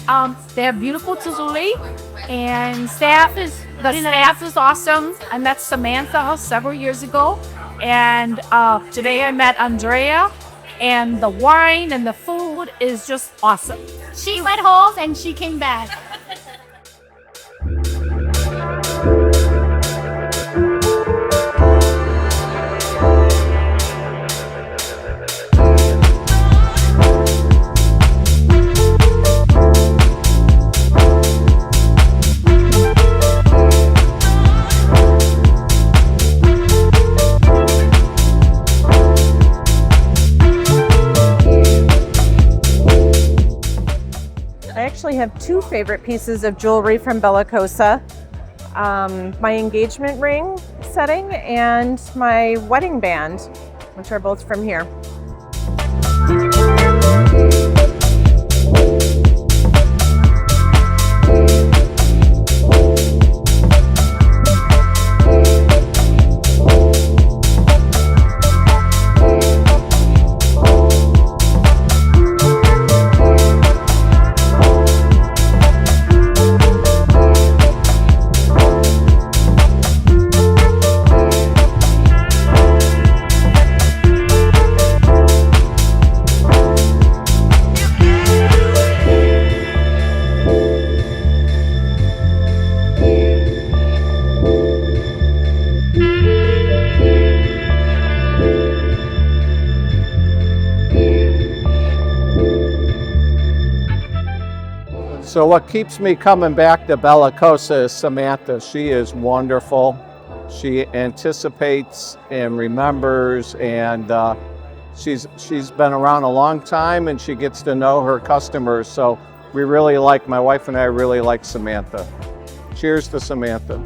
They have beautiful jewelry, and the staff is awesome. I met Samantha several years ago, and today I met Andrea, and the wine and the food is just awesome. She went home and she came back. I actually have two favorite pieces of jewelry from Bella Cosa. My engagement ring setting and my wedding band, which are both from here. So what keeps me coming back to Bella Cosa is Samantha. She is wonderful. She anticipates and remembers, and she's been around a long time, and she gets to know her customers. So my wife and I really like Samantha. Cheers to Samantha.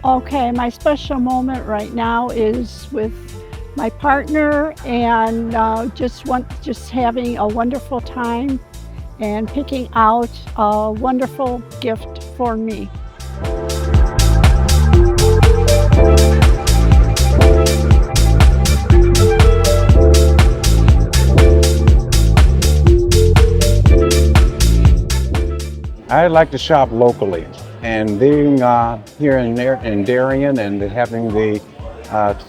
Okay, my special moment right now is with my partner, and just having a wonderful time and picking out a wonderful gift for me. I like to shop locally, and being here in Darien and having the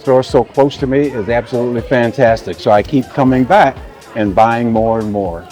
store so close to me is absolutely fantastic. So I keep coming back and buying more and more.